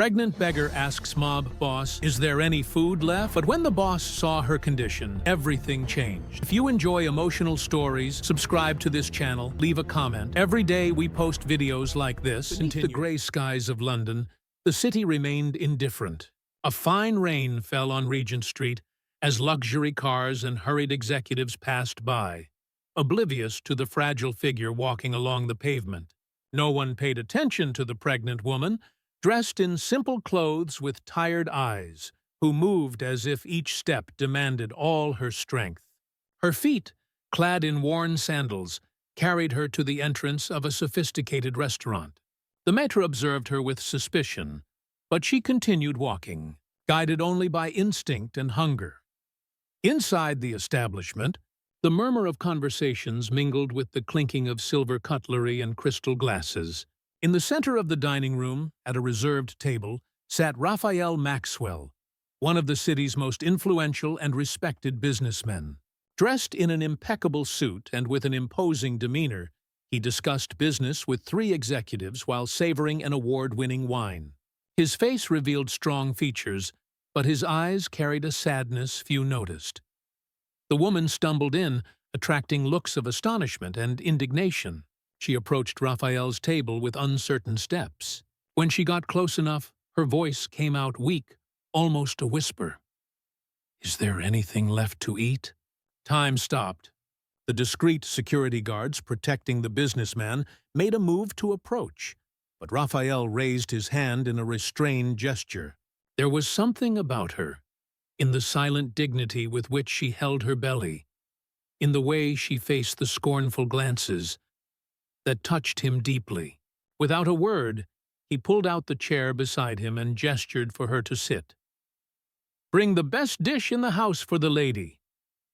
Pregnant beggar asks mob boss, "Is there any food left?" But when the boss saw her condition, everything changed. If you enjoy emotional stories, subscribe to this channel, leave a comment. Every day we post videos like this. Beneath the grey skies of London, the city remained indifferent. A fine rain fell on Regent Street as luxury cars and hurried executives passed by, oblivious to the fragile figure walking along the pavement. No one paid attention to the pregnant woman, dressed in simple clothes with tired eyes, who moved as if each step demanded all her strength. Her feet, clad in worn sandals, carried her to the entrance of a sophisticated restaurant. The maître observed her with suspicion, but she continued walking, guided only by instinct and hunger. Inside the establishment, the murmur of conversations mingled with the clinking of silver cutlery and crystal glasses. In the center of the dining room, at a reserved table, sat Raphael Maxwell, one of the city's most influential and respected businessmen. Dressed in an impeccable suit and with an imposing demeanor, he discussed business with three executives while savoring an award-winning wine. His face revealed strong features, but his eyes carried a sadness few noticed. The woman stumbled in, attracting looks of astonishment and indignation. She approached Raphael's table with uncertain steps. When she got close enough, her voice came out weak, almost a whisper. "Is there anything left to eat?" Time stopped. The discreet security guards protecting the businessman made a move to approach, but Raphael raised his hand in a restrained gesture. There was something about her, in the silent dignity with which she held her belly, in the way she faced the scornful glances, that touched him deeply. Without a word, he pulled out the chair beside him and gestured for her to sit. "Bring the best dish in the house for the lady,"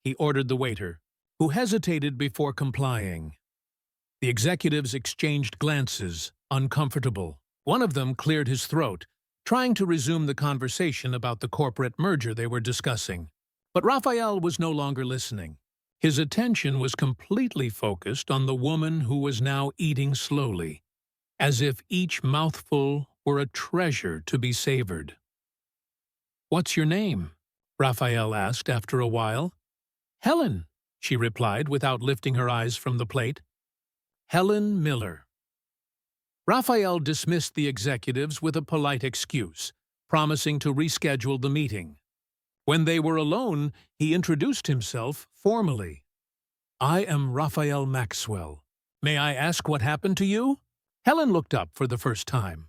he ordered the waiter, who hesitated before complying. The executives exchanged glances, uncomfortable. One of them cleared his throat, trying to resume the conversation about the corporate merger they were discussing. But Raphael was no longer listening. His attention was completely focused on the woman who was now eating slowly, as if each mouthful were a treasure to be savored. "What's your name?" Raphael asked after a while. "Helen," she replied without lifting her eyes from the plate. "Helen Miller." Raphael dismissed the executives with a polite excuse, promising to reschedule the meeting. When they were alone, he introduced himself formally. "I am Raphael Maxwell. May I ask what happened to you?" Helen looked up for the first time.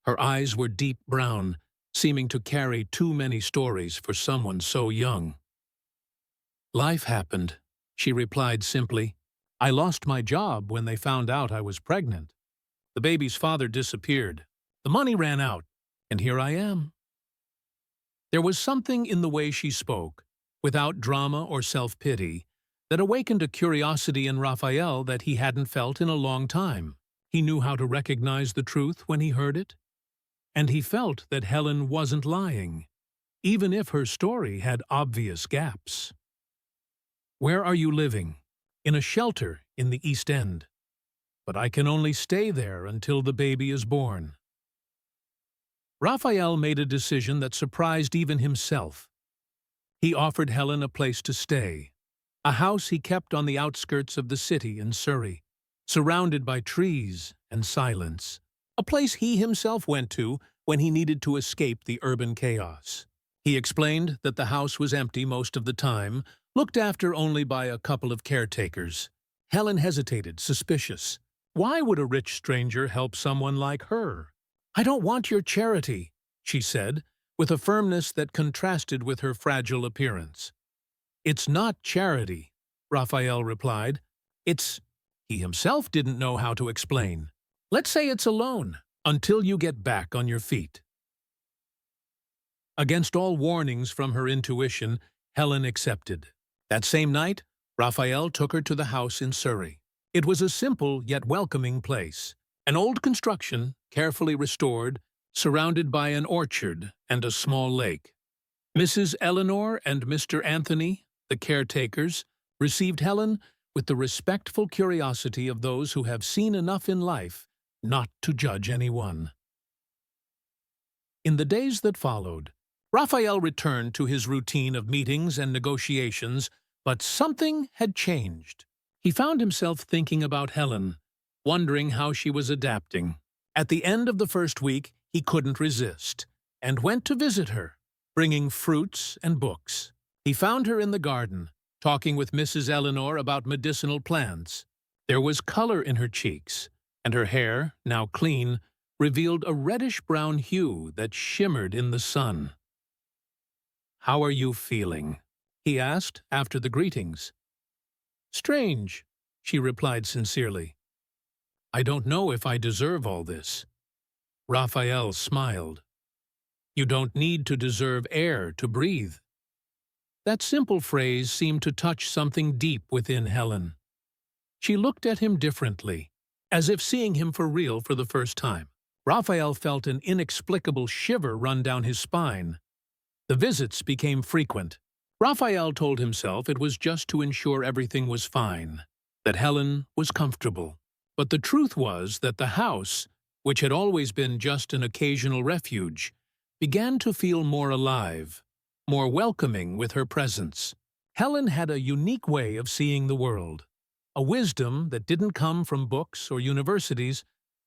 Her eyes were deep brown, seeming to carry too many stories for someone so young. "Life happened," she replied simply. "I lost my job when they found out I was pregnant. The baby's father disappeared. The money ran out, and here I am." There was something in the way she spoke, without drama or self-pity, that awakened a curiosity in Raphael that he hadn't felt in a long time. He knew how to recognize the truth when he heard it, and he felt that Helen wasn't lying, even if her story had obvious gaps. "Where are you living?" "In a shelter in the East End. But I can only stay there until the baby is born." Raphael made a decision that surprised even himself. He offered Helen a place to stay, a house he kept on the outskirts of the city in Surrey, surrounded by trees and silence, a place he himself went to when he needed to escape the urban chaos. He explained that the house was empty most of the time, looked after only by a couple of caretakers. Helen hesitated, suspicious. Why would a rich stranger help someone like her? "I don't want your charity," she said, with a firmness that contrasted with her fragile appearance. "It's not charity," Raphael replied. He himself didn't know how to explain. "Let's say it's a loan, until you get back on your feet." Against all warnings from her intuition, Helen accepted. That same night, Raphael took her to the house in Surrey. It was a simple yet welcoming place. An old construction, carefully restored, surrounded by an orchard and a small lake. Mrs. Eleanor and Mr. Anthony, the caretakers, received Helen with the respectful curiosity of those who have seen enough in life not to judge anyone. In the days that followed, Raphael returned to his routine of meetings and negotiations, but something had changed. He found himself thinking about Helen, wondering how she was adapting. At the end of the first week, he couldn't resist, and went to visit her, bringing fruits and books. He found her in the garden, talking with Mrs. Eleanor about medicinal plants. There was color in her cheeks, and her hair, now clean, revealed a reddish-brown hue that shimmered in the sun. "How are you feeling?" he asked after the greetings. "Strange," she replied sincerely. "I don't know if I deserve all this." Raphael smiled. "You don't need to deserve air to breathe." That simple phrase seemed to touch something deep within Helen. She looked at him differently, as if seeing him for real for the first time. Raphael felt an inexplicable shiver run down his spine. The visits became frequent. Raphael told himself it was just to ensure everything was fine, that Helen was comfortable. But the truth was that the house, which had always been just an occasional refuge, began to feel more alive, more welcoming with her presence. Helen had a unique way of seeing the world, a wisdom that didn't come from books or universities,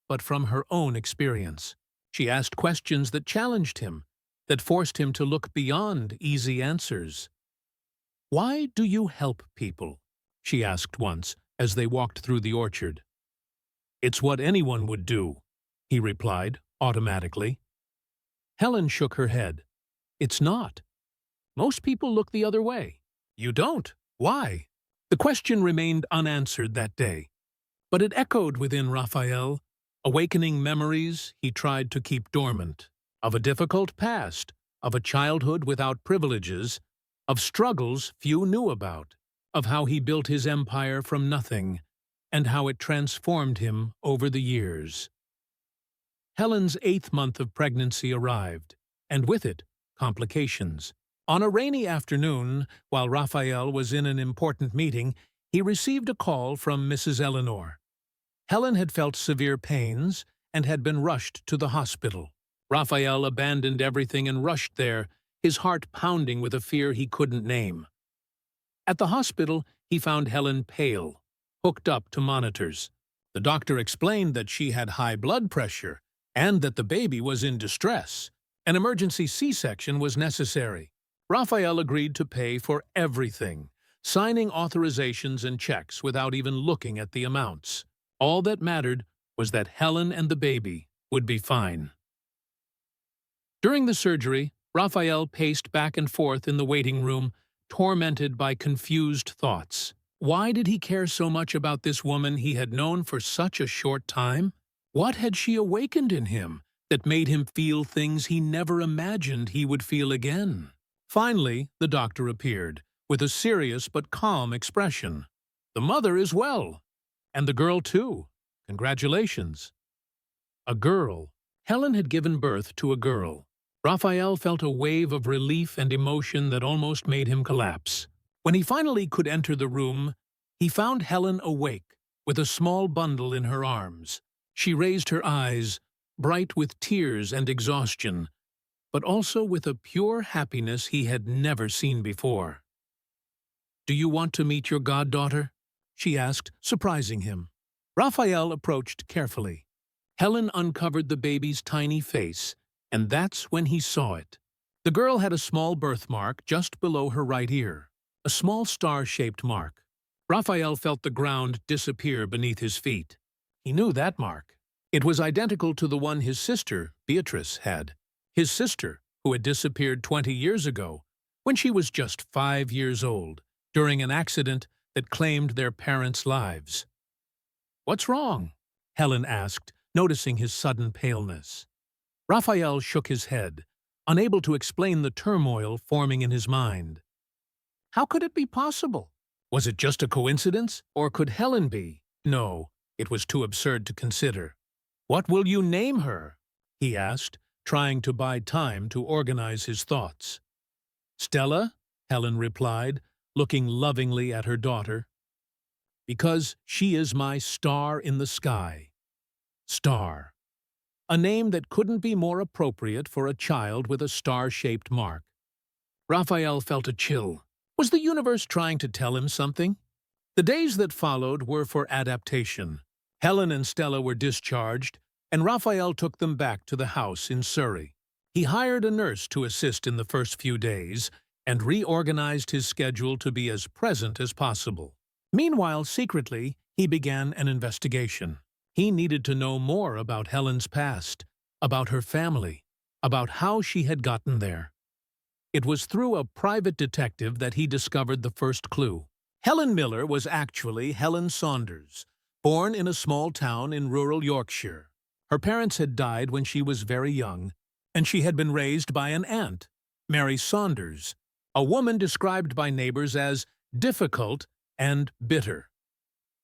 but from her own experience. She asked questions that challenged him, that forced him to look beyond easy answers. "Why do you help people?" she asked once, as they walked through the orchard. "It's what anyone would do," he replied, automatically. Helen shook her head. "It's not. Most people look the other way." "You don't? Why?" The question remained unanswered that day, but it echoed within Raphael, awakening memories he tried to keep dormant, of a difficult past, of a childhood without privileges, of struggles few knew about, of how he built his empire from nothing, and how it transformed him over the years. Helen's 8th month of pregnancy arrived, and with it, complications. On a rainy afternoon, while Raphael was in an important meeting, he received a call from Mrs. Eleanor. Helen had felt severe pains and had been rushed to the hospital. Raphael abandoned everything and rushed there, his heart pounding with a fear he couldn't name. At the hospital, he found Helen pale, hooked up to monitors. The doctor explained that she had high blood pressure and that the baby was in distress. An emergency C-section was necessary. Raphael agreed to pay for everything, signing authorizations and checks without even looking at the amounts. All that mattered was that Helen and the baby would be fine. During the surgery, Raphael paced back and forth in the waiting room, tormented by confused thoughts. Why did he care so much about this woman he had known for such a short time? What had she awakened in him that made him feel things he never imagined he would feel again? Finally, the doctor appeared, with a serious but calm expression. "The mother is well. And the girl, too. Congratulations." A girl. Helen had given birth to a girl. Raphael felt a wave of relief and emotion that almost made him collapse. When he finally could enter the room, he found Helen awake, with a small bundle in her arms. She raised her eyes, bright with tears and exhaustion, but also with a pure happiness he had never seen before. "Do you want to meet your goddaughter?" she asked, surprising him. Raphael approached carefully. Helen uncovered the baby's tiny face, and that's when he saw it. The girl had a small birthmark just below her right ear, a small star-shaped mark. Raphael felt the ground disappear beneath his feet. He knew that mark. It was identical to the one his sister, Beatrice, had. His sister, who had disappeared 20 years ago, when she was just 5 years old, during an accident that claimed their parents' lives. "What's wrong?" Helen asked, noticing his sudden paleness. Raphael shook his head, unable to explain the turmoil forming in his mind. How could it be possible? Was it just a coincidence, or could Helen be? No, it was too absurd to consider. "What will you name her?" he asked, trying to buy time to organize his thoughts. "Stella," Helen replied, looking lovingly at her daughter. "Because she is my star in the sky." Star. a name that couldn't be more appropriate for a child with a star-shaped mark. Raphael felt a chill. Was the universe trying to tell him something? The days that followed were for adaptation. Helen and Stella were discharged, and Raphael took them back to the house in Surrey. He hired a nurse to assist in the first few days and reorganized his schedule to be as present as possible. Meanwhile, secretly, he began an investigation. He needed to know more about Helen's past, about her family, about how she had gotten there. It was through a private detective that he discovered the first clue. Helen Miller was actually Helen Saunders, born in a small town in rural Yorkshire. Her parents had died when she was very young, and she had been raised by an aunt, Mary Saunders, a woman described by neighbors as difficult and bitter.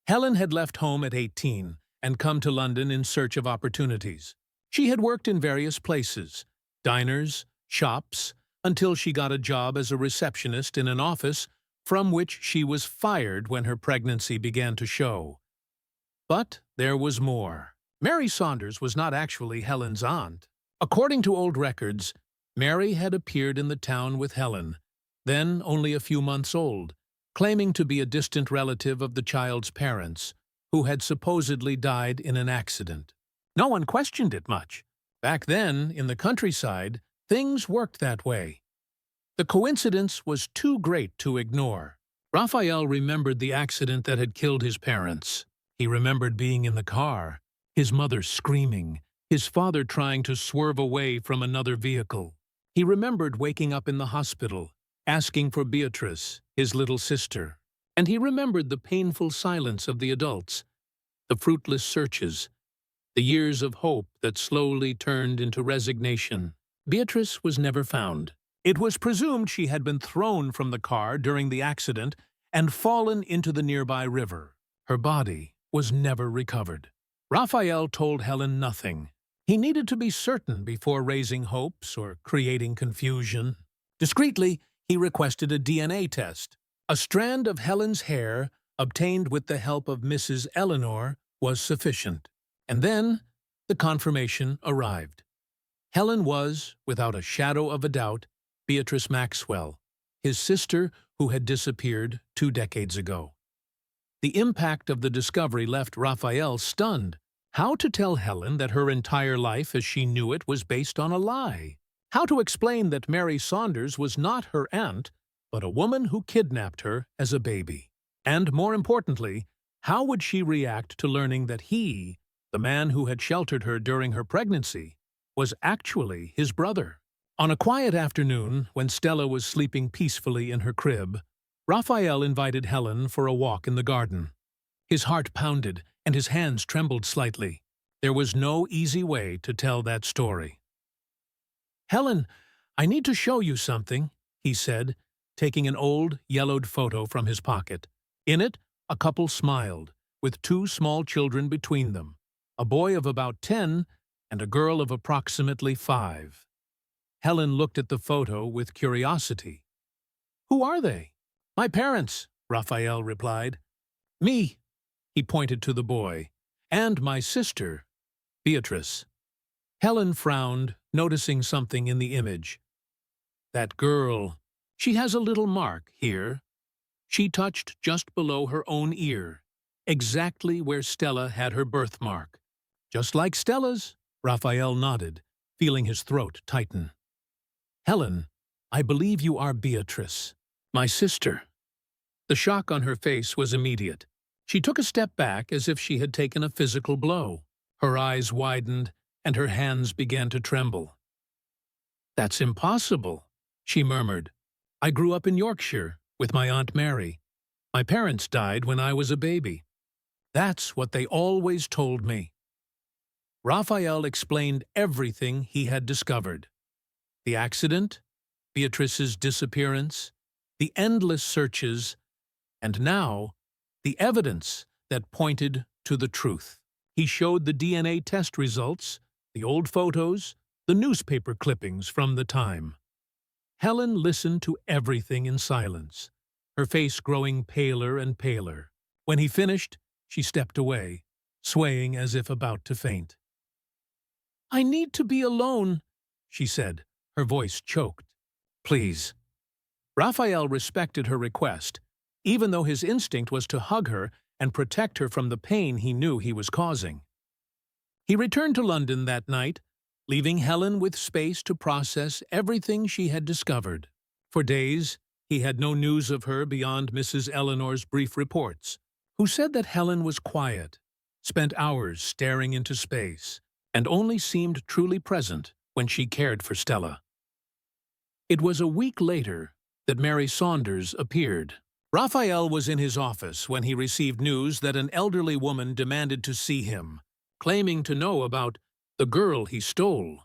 Helen had left home at 18 and come to London in search of opportunities. She had worked in various places, diners, shops, until she got a job as a receptionist in an office from which she was fired when her pregnancy began to show. But there was more. Mary Saunders was not actually Helen's aunt. According to old records, Mary had appeared in the town with Helen, then only a few months old, claiming to be a distant relative of the child's parents, who had supposedly died in an accident. No one questioned it much. Back then, in the countryside, things worked that way. The coincidence was too great to ignore. Raphael remembered the accident that had killed his parents. He remembered being in the car, his mother screaming, his father trying to swerve away from another vehicle. He remembered waking up in the hospital, asking for Beatrice, his little sister. And he remembered the painful silence of the adults, the fruitless searches, the years of hope that slowly turned into resignation. Beatrice was never found. It was presumed she had been thrown from the car during the accident and fallen into the nearby river. Her body was never recovered. Raphael told Helen nothing. He needed to be certain before raising hopes or creating confusion. Discreetly, he requested a DNA test. A strand of Helen's hair, obtained with the help of Mrs. Eleanor, was sufficient. And then the confirmation arrived. Helen was, without a shadow of a doubt, Beatrice Maxwell, his sister who had disappeared 2 decades ago. The impact of the discovery left Raphael stunned. How to tell Helen that her entire life as she knew it was based on a lie? How to explain that Mary Saunders was not her aunt, but a woman who kidnapped her as a baby? And more importantly, how would she react to learning that he, the man who had sheltered her during her pregnancy, was actually his brother? On a quiet afternoon, when Stella was sleeping peacefully in her crib, Raphael invited Helen for a walk in the garden. His heart pounded, and his hands trembled slightly. There was no easy way to tell that story. "Helen, I need to show you something," he said, taking an old, yellowed photo from his pocket. In it, a couple smiled, with 2 small children between them, a boy of about 10 and a girl of approximately 5. Helen looked at the photo with curiosity. "Who are they?" "My parents," Raphael replied. "Me," he pointed to the boy, "and my sister, Beatrice." Helen frowned, noticing something in the image. "That girl, she has a little mark here." She touched just below her own ear, exactly where Stella had her birthmark. "Just like Stella's," Raphael nodded, feeling his throat tighten. "Helen, I believe you are Beatrice, my sister." The shock on her face was immediate. She took a step back as if she had taken a physical blow. Her eyes widened, and her hands began to tremble. "That's impossible," she murmured. "I grew up in Yorkshire with my Aunt Mary. My parents died when I was a baby. That's what they always told me." Raphael explained everything he had discovered. The accident, Beatrice's disappearance, the endless searches, and now, the evidence that pointed to the truth. He showed the DNA test results, the old photos, the newspaper clippings from the time. Helen listened to everything in silence, her face growing paler and paler. When he finished, she stepped away, swaying as if about to faint. I need to be alone, she said, her voice choked. Please. Raphael respected her request, even though his instinct was to hug her and protect her from the pain he knew he was causing. He returned to London that night, leaving Helen with space to process everything she had discovered. For days, he had no news of her beyond Mrs. Eleanor's brief reports, who said that Helen was quiet, spent hours staring into space, and only seemed truly present when she cared for Stella. It was a week later that Mary Saunders appeared. Raphael was in his office when he received news that an elderly woman demanded to see him, claiming to know about the girl he stole.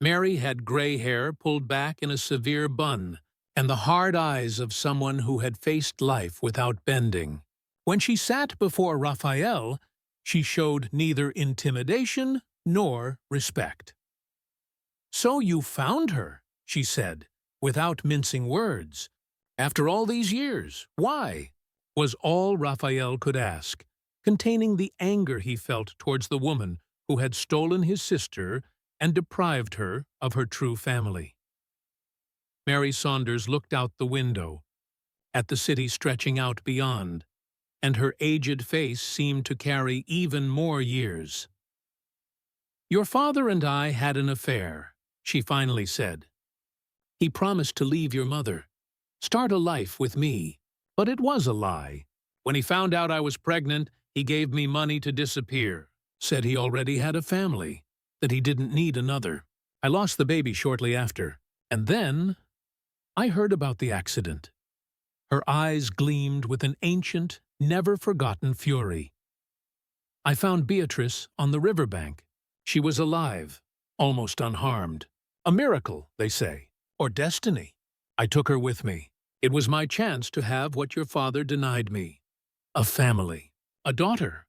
Mary had gray hair pulled back in a severe bun and the hard eyes of someone who had faced life without bending. When she sat before Raphael, she showed neither intimidation nor respect. "So you found her," she said, without mincing words. "After all these years, why?" was all Raphael could ask, containing the anger he felt towards the woman who had stolen his sister and deprived her of her true family. Mary Saunders looked out the window, at the city stretching out beyond, and her aged face seemed to carry even more years. "Your father and I had an affair," she finally said. "He promised to leave your mother, start a life with me, but it was a lie. When he found out I was pregnant, he gave me money to disappear, said he already had a family, that he didn't need another. I lost the baby shortly after, and then I heard about the accident." Her eyes gleamed with an ancient, never-forgotten fury. "I found Beatrice on the riverbank. She was alive, almost unharmed. A miracle, they say, or destiny. I took her with me. It was my chance to have what your father denied me. A family. A daughter."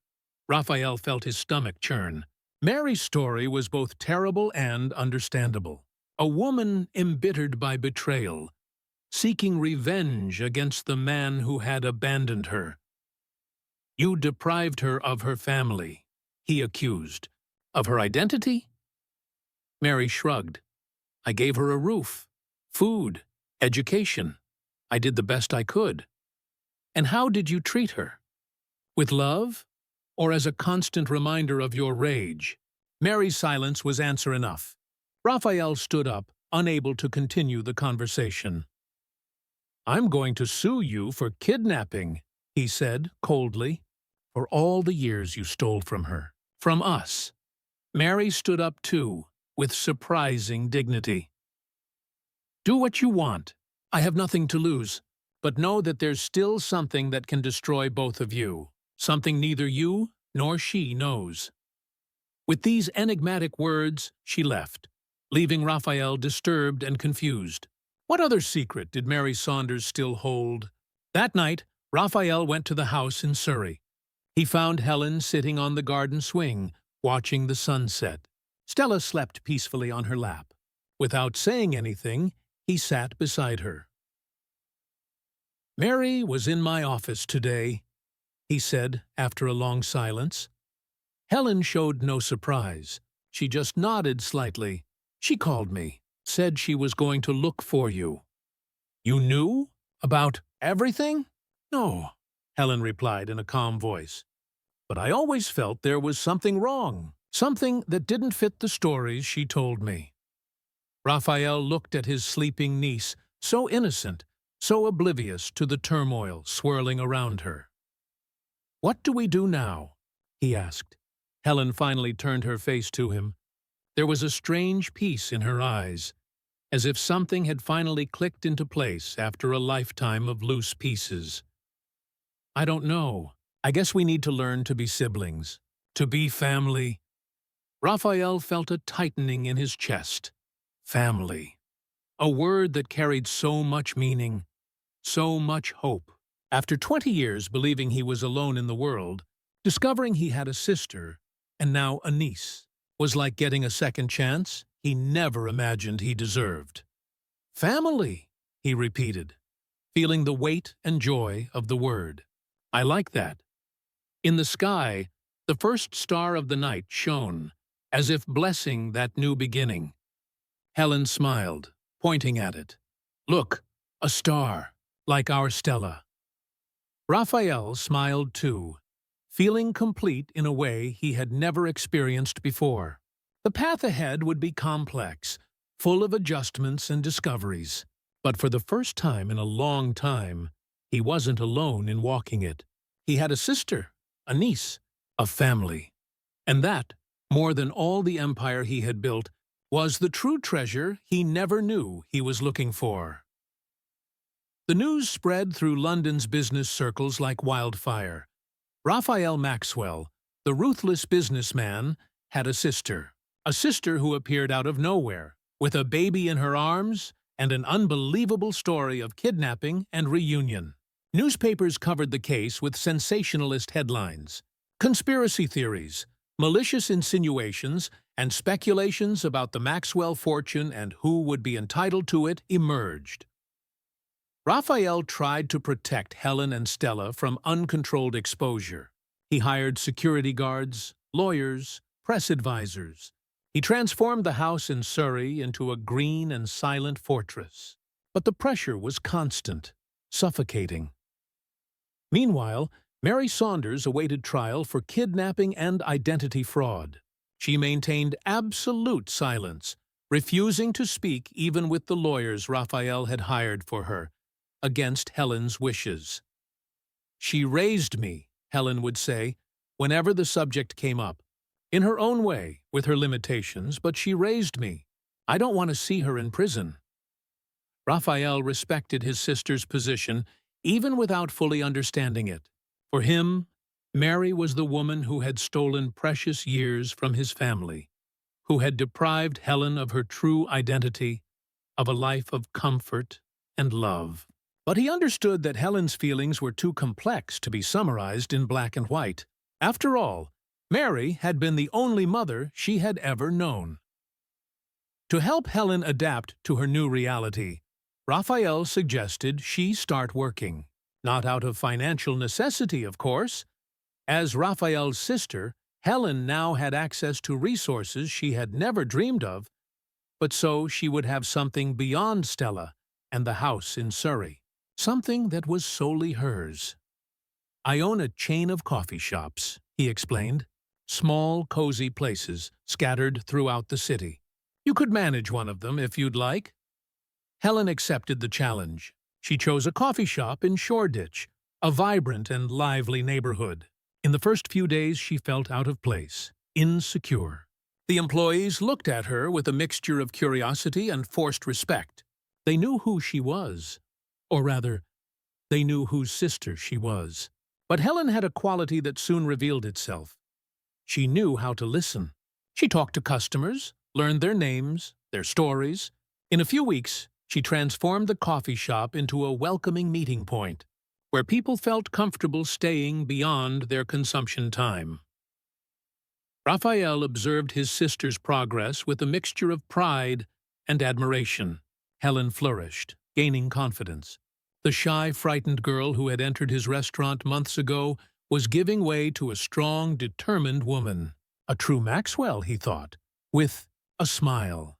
Raphael felt his stomach churn. Mary's story was both terrible and understandable. A woman embittered by betrayal, seeking revenge against the man who had abandoned her. "You deprived her of her family," he accused. "Of her identity?" Mary shrugged. "I gave her a roof, food, education. I did the best I could." "And how did you treat her? With love? Or as a constant reminder of your rage?" Mary's silence was answer enough. Raphael stood up, unable to continue the conversation. "I'm going to sue you for kidnapping," he said coldly, "for all the years you stole from her, from us." Mary stood up too, with surprising dignity. "Do what you want. I have nothing to lose, but know that there's still something that can destroy both of you, something neither you nor she knows." With these enigmatic words, she left, leaving Raphael disturbed and confused. What other secret did Mary Saunders still hold? That night, Raphael went to the house in Surrey. He found Helen sitting on the garden swing, watching the sunset. Stella slept peacefully on her lap. Without saying anything, he sat beside her. "Mary was in my office today," he said after a long silence. Helen showed no surprise. She just nodded slightly. "She called me, said she was going to look for you." "You knew? About everything?" "No," Helen replied in a calm voice. "But I always felt there was something wrong, something that didn't fit the stories she told me." Raphael looked at his sleeping niece, so innocent, so oblivious to the turmoil swirling around her. "What do we do now?" he asked. Helen finally turned her face to him. There was a strange peace in her eyes, as if something had finally clicked into place after a lifetime of loose pieces. "I don't know. I guess we need to learn to be siblings, to be family." Raphael felt a tightening in his chest. Family. A word that carried so much meaning, so much hope. After 20 years believing he was alone in the world, discovering he had a sister, and now a niece, was like getting a second chance he never imagined he deserved. "Family," he repeated, feeling the weight and joy of the word. "I like that." In the sky, the first star of the night shone, as if blessing that new beginning. Helen smiled, pointing at it. "Look, a star, like our Stella." Raphael smiled too, feeling complete in a way he had never experienced before. The path ahead would be complex, full of adjustments and discoveries. But for the first time in a long time, he wasn't alone in walking it. He had a sister, a niece, a family. And that, more than all the empire he had built, was the true treasure he never knew he was looking for. The news spread through London's business circles like wildfire. Raphael Maxwell, the ruthless businessman, had a sister who appeared out of nowhere, with a baby in her arms and an unbelievable story of kidnapping and reunion. Newspapers covered the case with sensationalist headlines. Conspiracy theories, malicious insinuations, and speculations about the Maxwell fortune and who would be entitled to it emerged. Raphael tried to protect Helen and Stella from uncontrolled exposure. He hired security guards, lawyers, press advisors. He transformed the house in Surrey into a green and silent fortress. But the pressure was constant, suffocating. Meanwhile, Mary Saunders awaited trial for kidnapping and identity fraud. She maintained absolute silence, refusing to speak even with the lawyers Raphael had hired for her, against Helen's wishes. "She raised me," Helen would say, whenever the subject came up. "In her own way, with her limitations, but she raised me. I don't want to see her in prison." Raphael respected his sister's position, even without fully understanding it. For him, Mary was the woman who had stolen precious years from his family, who had deprived Helen of her true identity, of a life of comfort and love. But he understood that Helen's feelings were too complex to be summarized in black and white. After all, Mary had been the only mother she had ever known. To help Helen adapt to her new reality, Raphael suggested she start working. Not out of financial necessity, of course. As Raphael's sister, Helen now had access to resources she had never dreamed of, but so she would have something beyond Stella and the house in Surrey, something that was solely hers. "I own a chain of coffee shops," he explained, "small, cozy places scattered throughout the city. You could manage one of them if you'd like." Helen accepted the challenge. She chose a coffee shop in Shoreditch, a vibrant and lively neighborhood. In the first few days, she felt out of place, insecure. The employees looked at her with a mixture of curiosity and forced respect. They knew who she was. Or rather, they knew whose sister she was. But Helen had a quality that soon revealed itself. She knew how to listen. She talked to customers, learned their names, their stories. In a few weeks, she transformed the coffee shop into a welcoming meeting point, where people felt comfortable staying beyond their consumption time. Raphael observed his sister's progress with a mixture of pride and admiration. Helen flourished, gaining confidence. The shy, frightened girl who had entered his restaurant months ago was giving way to a strong, determined woman. A true Maxwell, he thought, with a smile.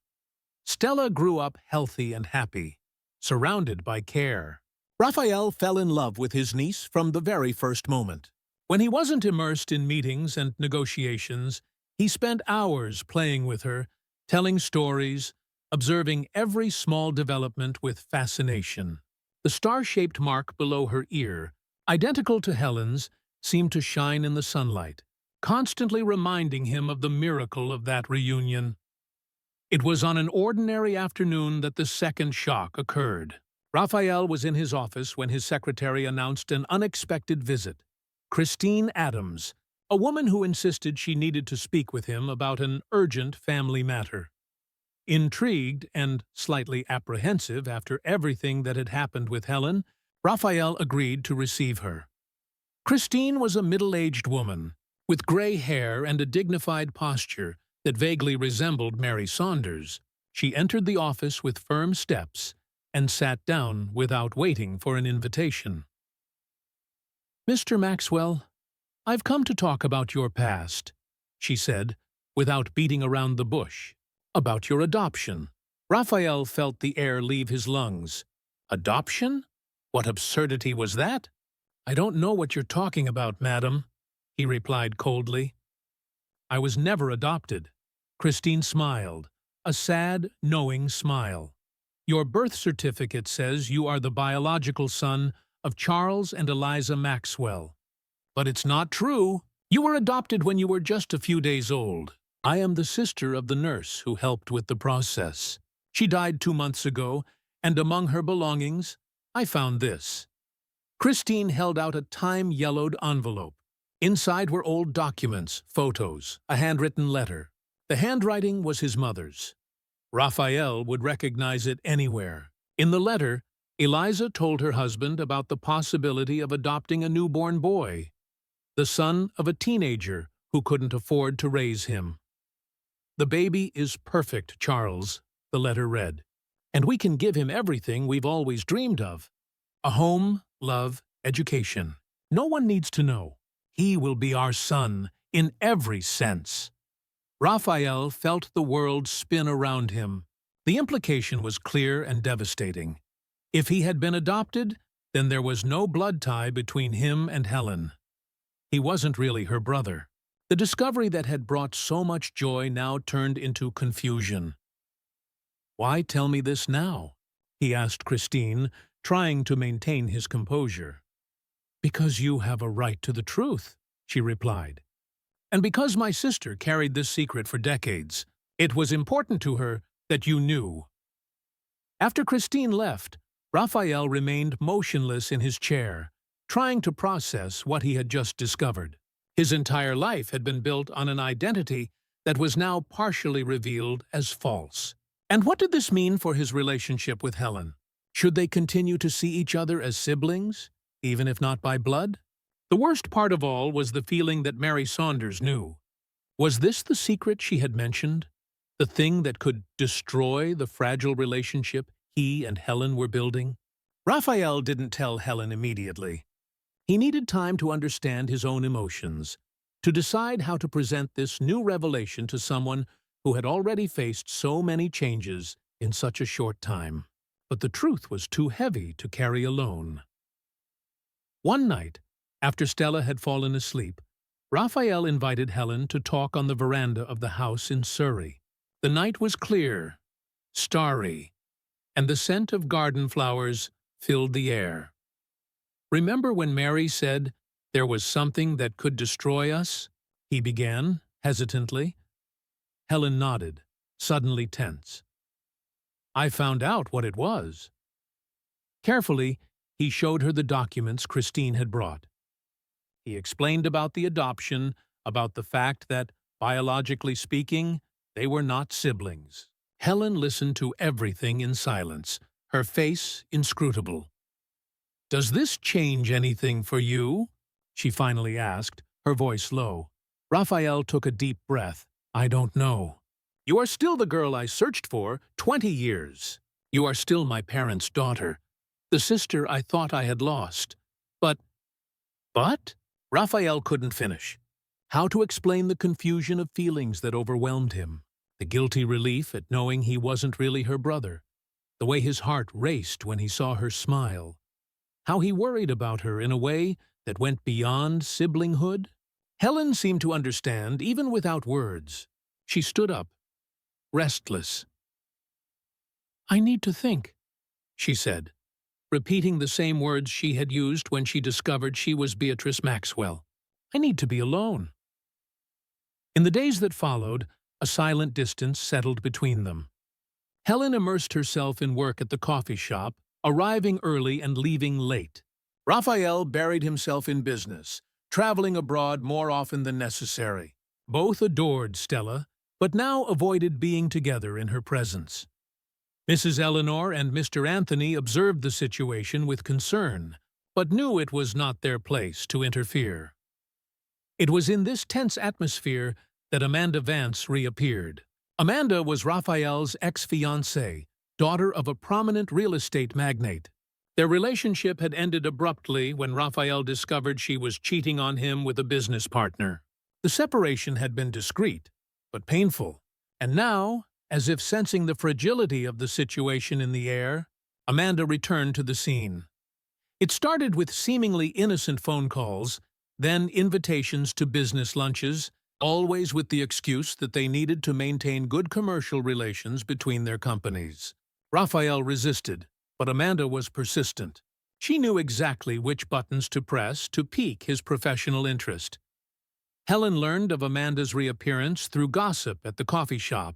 Stella grew up healthy and happy, surrounded by care. Raphael fell in love with his niece from the very first moment. When he wasn't immersed in meetings and negotiations, he spent hours playing with her, telling stories, observing every small development with fascination. The star-shaped mark below her ear, identical to Helen's, seemed to shine in the sunlight, constantly reminding him of the miracle of that reunion. It was on an ordinary afternoon that the second shock occurred. Raphael was in his office when his secretary announced an unexpected visit. Christine Adams, a woman who insisted she needed to speak with him about an urgent family matter. Intrigued and slightly apprehensive after everything that had happened with Helen, Raphael agreed to receive her. Christine was a middle-aged woman, with gray hair and a dignified posture that vaguely resembled Mary Saunders. She entered the office with firm steps and sat down without waiting for an invitation. "Mr. Maxwell, I've come to talk about your past," she said, without beating around the bush. About your adoption. Raphael felt the air leave his lungs. Adoption? What absurdity was that? I don't know what you're talking about, madam, he replied coldly. I was never adopted. Christine smiled, a sad, knowing smile. Your birth certificate says you are the biological son of Charles and Eliza Maxwell. But it's not true. You were adopted when you were just a few days old. I am the sister of the nurse who helped with the process. She died 2 months ago, and among her belongings, I found this. Christine held out a time-yellowed envelope. Inside were old documents, photos, a handwritten letter. The handwriting was his mother's. Raphael would recognize it anywhere. In the letter, Eliza told her husband about the possibility of adopting a newborn boy, the son of a teenager who couldn't afford to raise him. The baby is perfect, Charles, the letter read, and we can give him everything we've always dreamed of. A home, love, education. No one needs to know. He will be our son in every sense. Raphael felt the world spin around him. The implication was clear and devastating. If he had been adopted, then there was no blood tie between him and Helen. He wasn't really her brother. The discovery that had brought so much joy now turned into confusion. Why tell me this now? He asked Christine, trying to maintain his composure. Because you have a right to the truth, she replied. And because my sister carried this secret for decades, it was important to her that you knew. After Christine left, Raphael remained motionless in his chair, trying to process what he had just discovered. His entire life had been built on an identity that was now partially revealed as false. And what did this mean for his relationship with Helen? Should they continue to see each other as siblings, even if not by blood? The worst part of all was the feeling that Mary Saunders knew. Was this the secret she had mentioned? The thing that could destroy the fragile relationship he and Helen were building? Raphael didn't tell Helen immediately. He needed time to understand his own emotions, to decide how to present this new revelation to someone who had already faced so many changes in such a short time. But the truth was too heavy to carry alone. One night, after Stella had fallen asleep, Raphael invited Helen to talk on the veranda of the house in Surrey. The night was clear, starry, and the scent of garden flowers filled the air. Remember when Mary said, "There was something that could destroy us?" he began, hesitantly. Helen nodded, suddenly tense. I found out what it was. Carefully, he showed her the documents Christine had brought. He explained about the adoption, about the fact that, biologically speaking, they were not siblings. Helen listened to everything in silence, her face inscrutable. "Does this change anything for you?" she finally asked, her voice low. Raphael took a deep breath. "I don't know. You are still the girl I searched for 20 years. You are still my parents' daughter, the sister I thought I had lost. But? Raphael couldn't finish. How to explain the confusion of feelings that overwhelmed him? The guilty relief at knowing he wasn't really her brother. The way his heart raced when he saw her smile. How he worried about her in a way that went beyond siblinghood. Helen seemed to understand, even without words. She stood up, restless. "I need to think," she said, repeating the same words she had used when she discovered she was Beatrice Maxwell. "I need to be alone." In the days that followed, a silent distance settled between them. Helen immersed herself in work at the coffee shop, arriving early and leaving late. Raphael buried himself in business, traveling abroad more often than necessary. Both adored Stella, but now avoided being together in her presence. Mrs. Eleanor and Mr. Anthony observed the situation with concern, but knew it was not their place to interfere. It was in this tense atmosphere that Amanda Vance reappeared. Amanda was Raphael's ex-fiancée, daughter of a prominent real estate magnate. Their relationship had ended abruptly when Raphael discovered she was cheating on him with a business partner. The separation had been discreet, but painful. And now, as if sensing the fragility of the situation in the air, Amanda returned to the scene. It started with seemingly innocent phone calls, then invitations to business lunches, always with the excuse that they needed to maintain good commercial relations between their companies. Raphael resisted, but Amanda was persistent. She knew exactly which buttons to press to pique his professional interest. Helen learned of Amanda's reappearance through gossip at the coffee shop.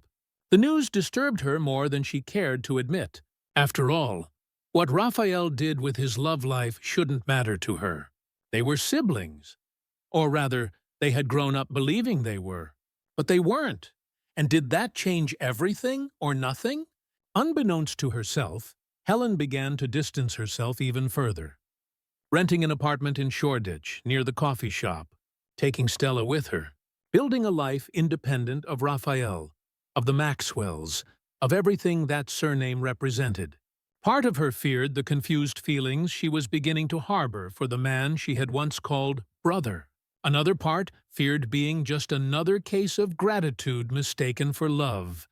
The news disturbed her more than she cared to admit. After all, what Raphael did with his love life shouldn't matter to her. They were siblings. Or rather, they had grown up believing they were. But they weren't. And did that change everything or nothing? Unbeknownst to herself, Helen began to distance herself even further. Renting an apartment in Shoreditch, near the coffee shop, taking Stella with her, building a life independent of Raphael, of the Maxwells, of everything that surname represented. Part of her feared the confused feelings she was beginning to harbor for the man she had once called brother. Another part feared being just another case of gratitude mistaken for love.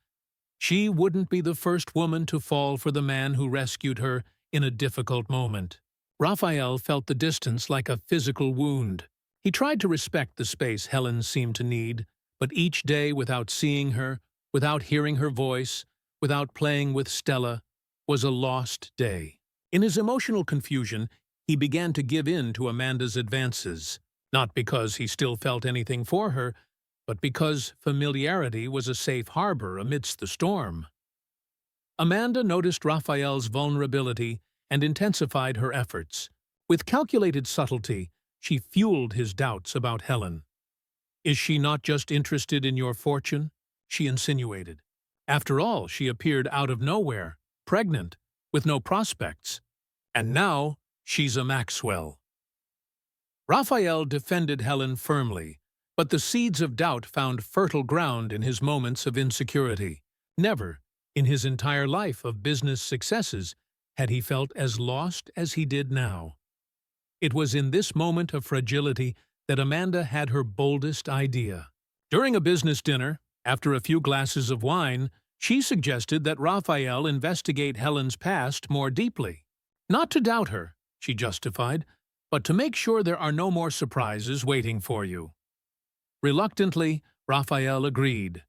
She wouldn't be the first woman to fall for the man who rescued her in a difficult moment. Raphael felt the distance like a physical wound. He tried to respect the space Helen seemed to need, but each day without seeing her, without hearing her voice, without playing with Stella, was a lost day. In his emotional confusion, he began to give in to Amanda's advances, not because he still felt anything for her, but because familiarity was a safe harbor amidst the storm. Amanda noticed Raphael's vulnerability and intensified her efforts. With calculated subtlety, she fueled his doubts about Helen. "Is she not just interested in your fortune?" she insinuated. After all, she appeared out of nowhere, pregnant, with no prospects. And now, she's a Maxwell. Raphael defended Helen firmly, but the seeds of doubt found fertile ground in his moments of insecurity. Never, in his entire life of business successes, had he felt as lost as he did now. It was in this moment of fragility that Amanda had her boldest idea. During a business dinner, after a few glasses of wine, she suggested that Raphael investigate Helen's past more deeply. Not to doubt her, she justified, but to make sure there are no more surprises waiting for you. Reluctantly, Raphael agreed.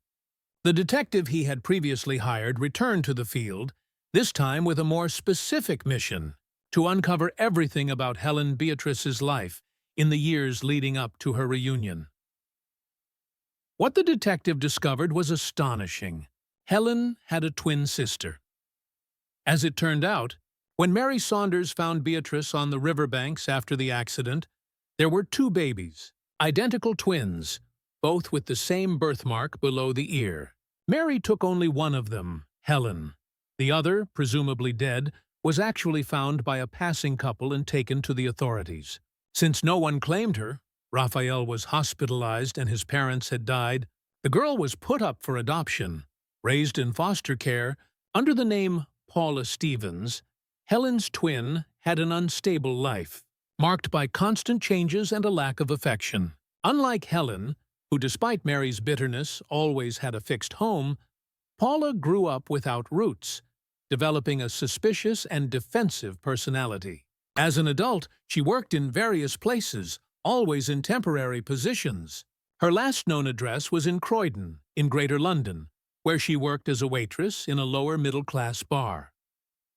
The detective he had previously hired returned to the field, this time with a more specific mission: to uncover everything about Helen Beatrice's life in the years leading up to her reunion. What the detective discovered was astonishing. Helen had a twin sister. As it turned out, when Mary Saunders found Beatrice on the riverbanks after the accident, there were two babies, identical twins, both with the same birthmark below the ear. Mary took only one of them, Helen. The other, presumably dead, was actually found by a passing couple and taken to the authorities. Since no one claimed her, Raphael was hospitalized and his parents had died, the girl was put up for adoption. Raised in foster care, under the name Paula Stevens, Helen's twin had an unstable life, marked by constant changes and a lack of affection. Unlike Helen, who despite Mary's bitterness always had a fixed home, Paula grew up without roots, developing a suspicious and defensive personality. As an adult, she worked in various places, always in temporary positions. Her last known address was in Croydon, in Greater London, where she worked as a waitress in a lower-middle-class bar.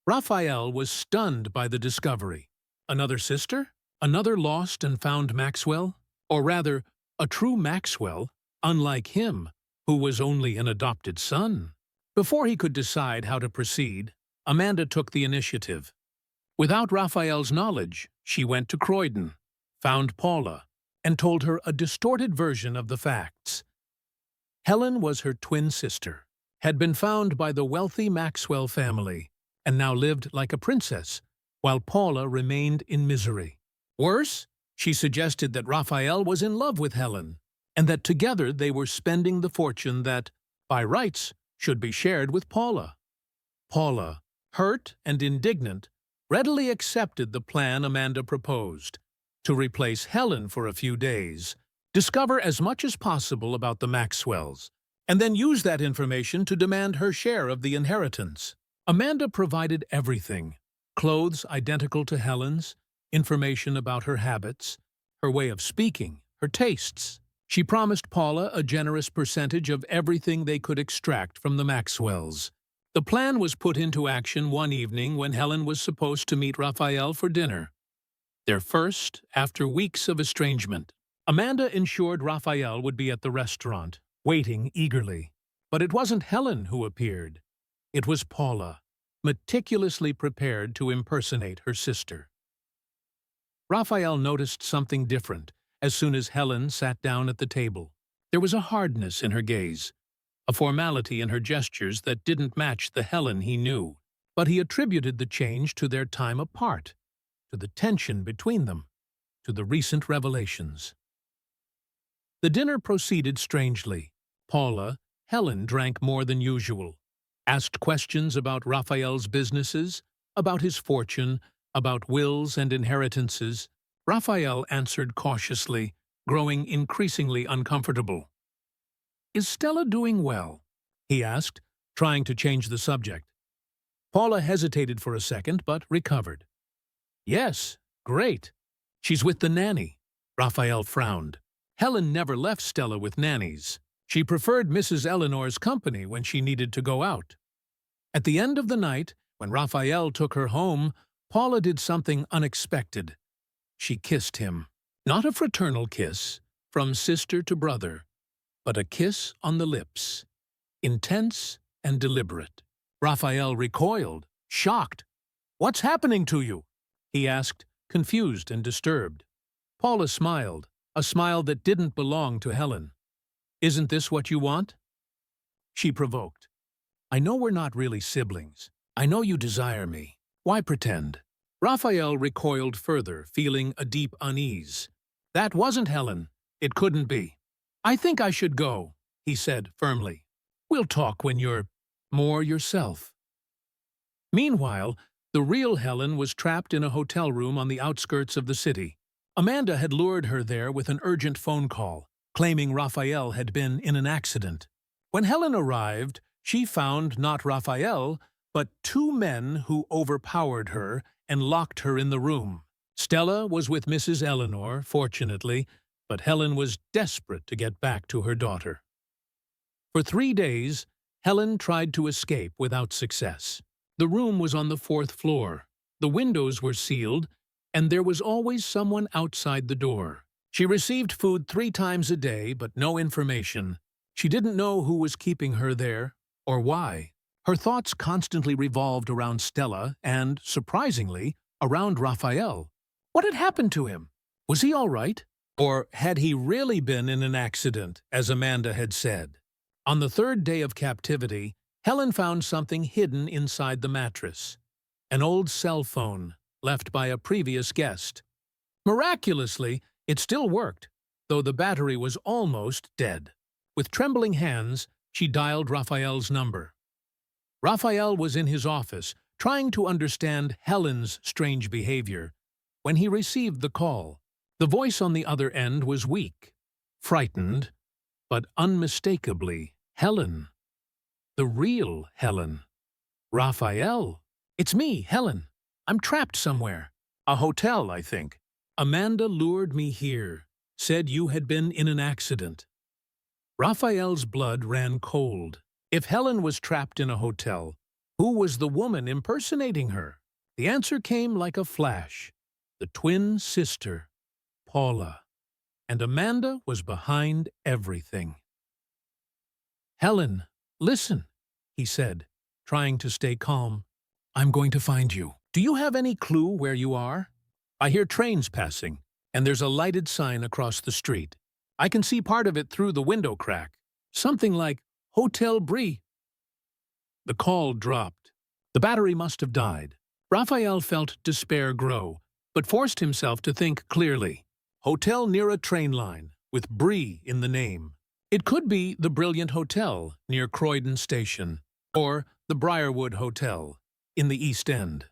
Raphael was stunned by the discovery. Another sister? Another lost and found Maxwell? Or rather, a true Maxwell, unlike him, who was only an adopted son. Before he could decide how to proceed, Amanda took the initiative. Without Raphael's knowledge, she went to Croydon, found Paula, and told her a distorted version of the facts. Helen was her twin sister, had been found by the wealthy Maxwell family, and now lived like a princess, while Paula remained in misery. Worse, she suggested that Raphael was in love with Helen, and that together they were spending the fortune that, by rights, should be shared with Paula. Paula, hurt and indignant, readily accepted the plan Amanda proposed: to replace Helen for a few days, discover as much as possible about the Maxwells, and then use that information to demand her share of the inheritance. Amanda provided everything: clothes identical to Helen's, information about her habits, her way of speaking, her tastes. She promised Paula a generous percentage of everything they could extract from the Maxwells. The plan was put into action one evening when Helen was supposed to meet Raphael for dinner. Their first after weeks of estrangement. Amanda ensured Raphael would be at the restaurant, waiting eagerly. But it wasn't Helen who appeared. It was Paula, meticulously prepared to impersonate her sister. Raphael noticed something different as soon as Helen sat down at the table. There was a hardness in her gaze, a formality in her gestures that didn't match the Helen he knew. But he attributed the change to their time apart, to the tension between them, to the recent revelations. The dinner proceeded strangely. Paula, Helen drank more than usual, asked questions about Raphael's businesses, about his fortune, about wills and inheritances. Raphael answered cautiously, growing increasingly uncomfortable. "Is Stella doing well?" he asked, trying to change the subject. Paula hesitated for a second, but recovered. "Yes, great. She's with the nanny." Raphael frowned. Helen never left Stella with nannies. She preferred Mrs. Eleanor's company when she needed to go out. At the end of the night, when Raphael took her home, Paula did something unexpected. She kissed him. Not a fraternal kiss, from sister to brother, but a kiss on the lips, intense and deliberate. Raphael recoiled, shocked. "What's happening to you?" he asked, confused and disturbed. Paula smiled, a smile that didn't belong to Helen. "Isn't this what you want?" She provoked. "I know we're not really siblings. I know you desire me. Why pretend?" Raphael recoiled further, feeling a deep unease. "That wasn't Helen. It couldn't be." "I think I should go," he said firmly. "We'll talk when you're more yourself." Meanwhile, the real Helen was trapped in a hotel room on the outskirts of the city. Amanda had lured her there with an urgent phone call, claiming Raphael had been in an accident. When Helen arrived, she found not Raphael, but two men who overpowered her and locked her in the room. Stella was with Mrs. Eleanor, fortunately, but Helen was desperate to get back to her daughter. For 3 days, Helen tried to escape without success. The room was on the 4th floor. The windows were sealed, and there was always someone outside the door. She received food 3 times a day, but no information. She didn't know who was keeping her there, or why. Her thoughts constantly revolved around Stella and, surprisingly, around Raphael. What had happened to him? Was he all right? Or had he really been in an accident, as Amanda had said? On the 3rd day of captivity, Helen found something hidden inside the mattress. An old cell phone, left by a previous guest. Miraculously, it still worked, though the battery was almost dead. With trembling hands, she dialed Raphael's number. Raphael was in his office, trying to understand Helen's strange behavior, when he received the call. The voice on the other end was weak, frightened, but unmistakably Helen. The real Helen. "Raphael, it's me, Helen. I'm trapped somewhere. A hotel, I think. Amanda lured me here, said you had been in an accident." Raphael's blood ran cold. If Helen was trapped in a hotel, who was the woman impersonating her? The answer came like a flash. The twin sister, Paula. And Amanda was behind everything. "Helen, listen," he said, trying to stay calm. "I'm going to find you. Do you have any clue where you are? I hear trains passing, and there's a lighted sign across the street. I can see part of it through the window crack. Something like Hotel Brie." The call dropped. The battery must have died. Raphael felt despair grow, but forced himself to think clearly. Hotel near a train line, with Brie in the name. It could be the Brilliant Hotel near Croydon Station, or the Briarwood Hotel in the East End.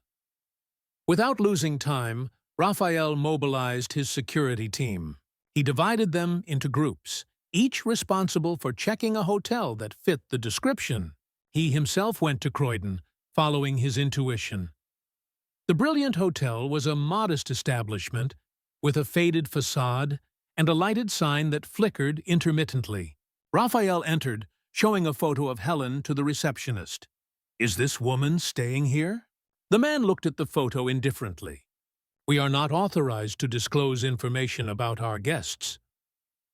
Without losing time, Raphael mobilized his security team. He divided them into groups, each responsible for checking a hotel that fit the description. He himself went to Croydon, following his intuition. The brilliant hotel was a modest establishment with a faded facade and a lighted sign that flickered intermittently. Raphael entered, showing a photo of Helen to the receptionist. "Is this woman staying here?" The man looked at the photo indifferently. "We are not authorized to disclose information about our guests."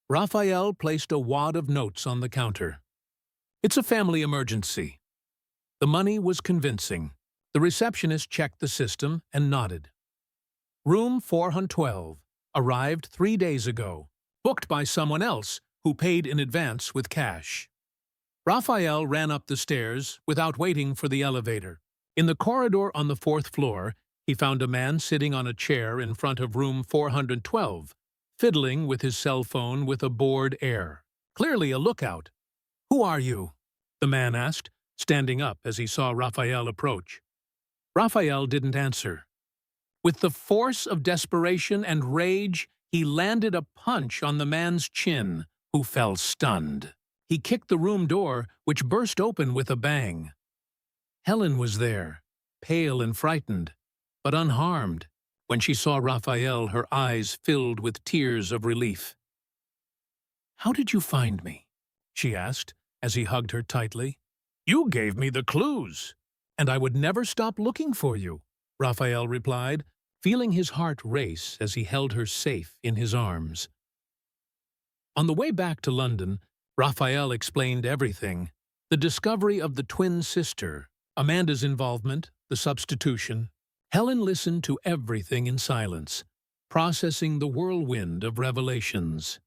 Raphael placed a wad of notes on the counter. "It's a family emergency." The money was convincing. The receptionist checked the system and nodded. "Room 412, arrived 3 days ago, booked by someone else who paid in advance with cash." Raphael ran up the stairs without waiting for the elevator. In the corridor on the 4th floor, he found a man sitting on a chair in front of room 412, fiddling with his cell phone with a bored air. Clearly a lookout. "Who are you?" the man asked, standing up as he saw Raphael approach. Raphael didn't answer. With the force of desperation and rage, he landed a punch on the man's chin, who fell stunned. He kicked the room door, which burst open with a bang. Helen was there, pale and frightened, but unharmed. When she saw Raphael, her eyes filled with tears of relief. "How did you find me?" she asked, as he hugged her tightly. "You gave me the clues, and I would never stop looking for you," Raphael replied, feeling his heart race as he held her safe in his arms. On the way back to London, Raphael explained everything: the discovery of the twin sister, Amanda's involvement, the substitution. Helen listened to everything in silence, processing the whirlwind of revelations.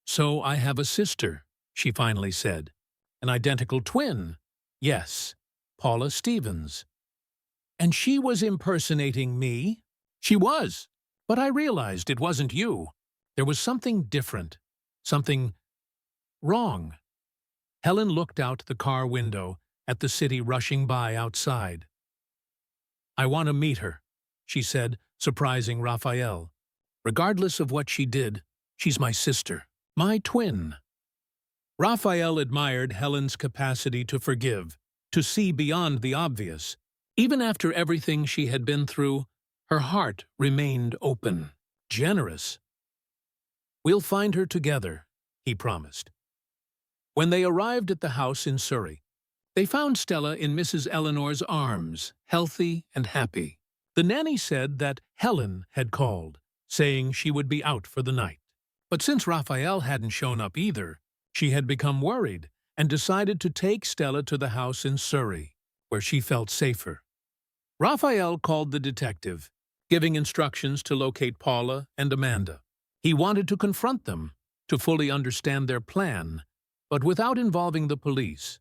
"So I have a sister," she finally said. "An identical twin." "Yes, Paula Stevens." "And she was impersonating me?" "She was, but I realized it wasn't you. There was something different, something wrong." Helen looked out the car window at the city rushing by outside. "I want to meet her," she said, surprising Raphael. "Regardless of what she did, she's my sister, my twin." Raphael admired Helen's capacity to forgive, to see beyond the obvious. Even after everything she had been through, her heart remained open, generous. "We'll find her together," he promised. When they arrived at the house in Surrey, they found Stella in Mrs. Eleanor's arms, healthy and happy. The nanny said that Helen had called, saying she would be out for the night. But since Raphael hadn't shown up either, she had become worried and decided to take Stella to the house in Surrey, where she felt safer. Raphael called the detective, giving instructions to locate Paula and Amanda. He wanted to confront them, to fully understand their plan, but without involving the police.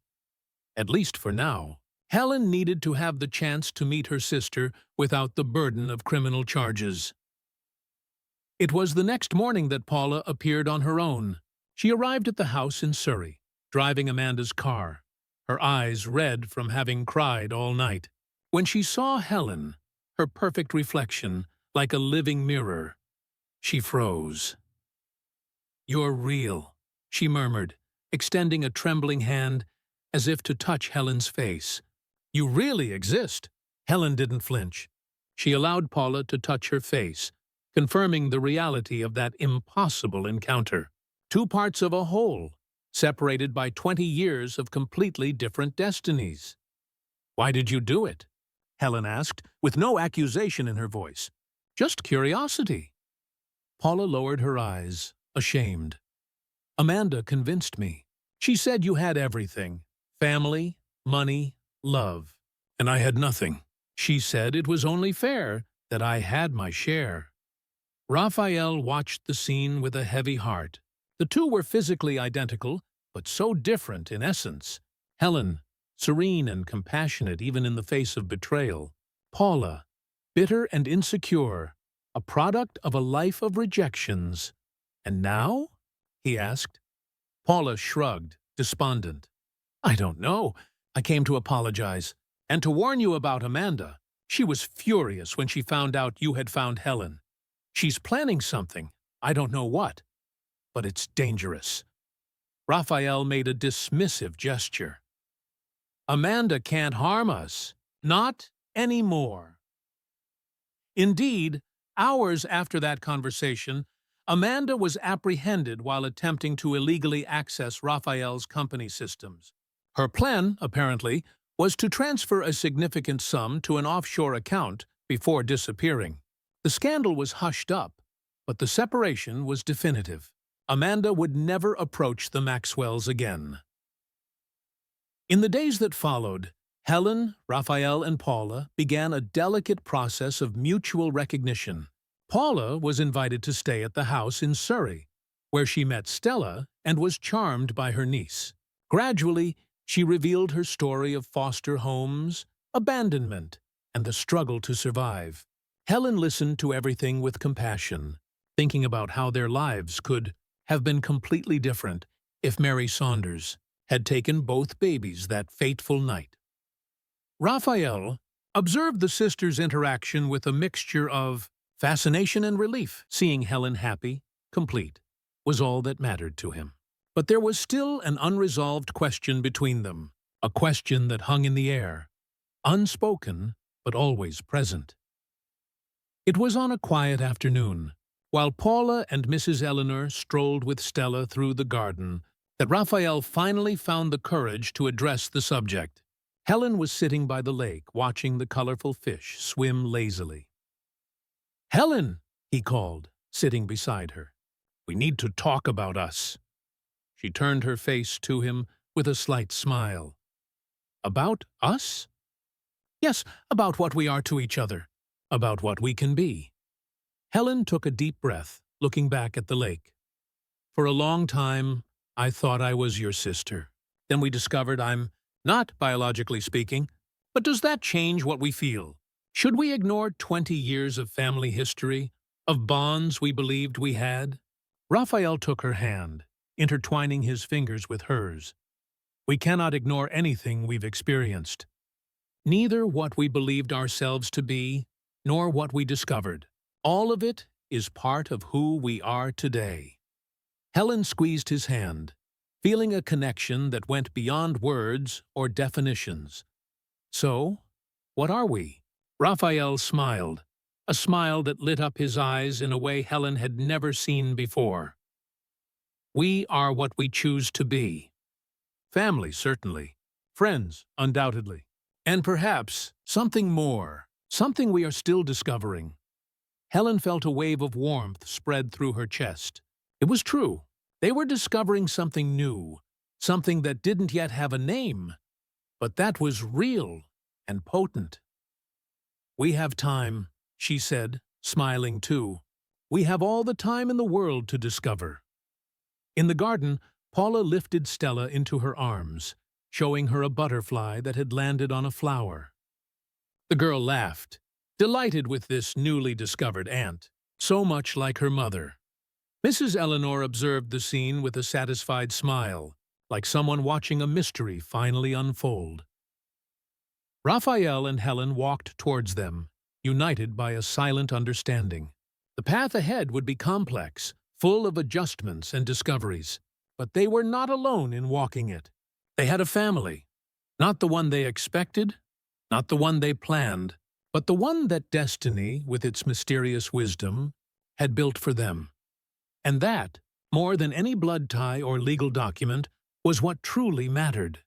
At least for now. Helen needed to have the chance to meet her sister without the burden of criminal charges. It was the next morning that Paula appeared on her own. She arrived at the house in Surrey, driving Amanda's car, her eyes red from having cried all night. When she saw Helen, her perfect reflection, like a living mirror, she froze. "You're real," she murmured, extending a trembling hand as if to touch Helen's face. "You really exist." Helen didn't flinch. She allowed Paula to touch her face, confirming the reality of that impossible encounter. Two parts of a whole, separated by 20 years of completely different destinies. "Why did you do it?" Helen asked, with no accusation in her voice. "Just curiosity." Paula lowered her eyes, ashamed. "Amanda convinced me. She said you had everything: family, money, love. And I had nothing. She said it was only fair that I had my share." Raphael watched the scene with a heavy heart. The two were physically identical, but so different in essence. Helen, serene and compassionate even in the face of betrayal. Paula, bitter and insecure, a product of a life of rejections. "And now?" he asked. Paula shrugged, despondent. "I don't know. I came to apologize. And to warn you about Amanda. She was furious when she found out you had found Helen. She's planning something. I don't know what. But it's dangerous. Raphael made a dismissive gesture. Amanda can't harm us. Not anymore. Indeed, hours after that conversation, Amanda was apprehended while attempting to illegally access Raphael's company systems. Her plan, apparently, was to transfer a significant sum to an offshore account before disappearing. The scandal was hushed up, but the separation was definitive. Amanda would never approach the Maxwells again. In the days that followed, Helen, Raphael, and Paula began a delicate process of mutual recognition. Paula was invited to stay at the house in Surrey, where she met Stella and was charmed by her niece. Gradually, she revealed her story of foster homes, abandonment, and the struggle to survive. Helen listened to everything with compassion, thinking about how their lives could have been completely different if Mary Saunders had taken both babies that fateful night. Raphael observed the sisters' interaction with a mixture of fascination and relief. Seeing Helen happy, complete, was all that mattered to him. But there was still an unresolved question between them, a question that hung in the air, unspoken but always present. It was on a quiet afternoon, while Paula and Mrs. Eleanor strolled with Stella through the garden, that Raphael finally found the courage to address the subject. Helen was sitting by the lake, watching the colorful fish swim lazily. "Helen," he called, sitting beside her, "we need to talk about us." She turned her face to him with a slight smile. "About us?" "Yes, about what we are to each other, about what we can be." Helen took a deep breath, looking back at the lake. "For a long time, I thought I was your sister. Then we discovered I'm not biologically speaking. But does that change what we feel? Should we ignore 20 years of family history, of bonds we believed we had?" Raphael took her hand, intertwining his fingers with hers. "We cannot ignore anything we've experienced. Neither what we believed ourselves to be, nor what we discovered. All of it is part of who we are today." Helen squeezed his hand, feeling a connection that went beyond words or definitions. "So, what are we?" Raphael smiled, a smile that lit up his eyes in a way Helen had never seen before. "We are what we choose to be. Family, certainly. Friends, undoubtedly. And perhaps something more, something we are still discovering." Helen felt a wave of warmth spread through her chest. It was true. They were discovering something new, something that didn't yet have a name, but that was real and potent. "We have time," she said, smiling too. "We have all the time in the world to discover." In the garden, Paula lifted Stella into her arms, showing her a butterfly that had landed on a flower. The girl laughed, delighted with this newly discovered aunt, so much like her mother. Mrs. Eleanor observed the scene with a satisfied smile, like someone watching a mystery finally unfold. Raphael and Helen walked towards them, united by a silent understanding. The path ahead would be complex, full of adjustments and discoveries, but they were not alone in walking it. They had a family, not the one they expected, not the one they planned, but the one that destiny, with its mysterious wisdom, had built for them. And that, more than any blood tie or legal document, was what truly mattered.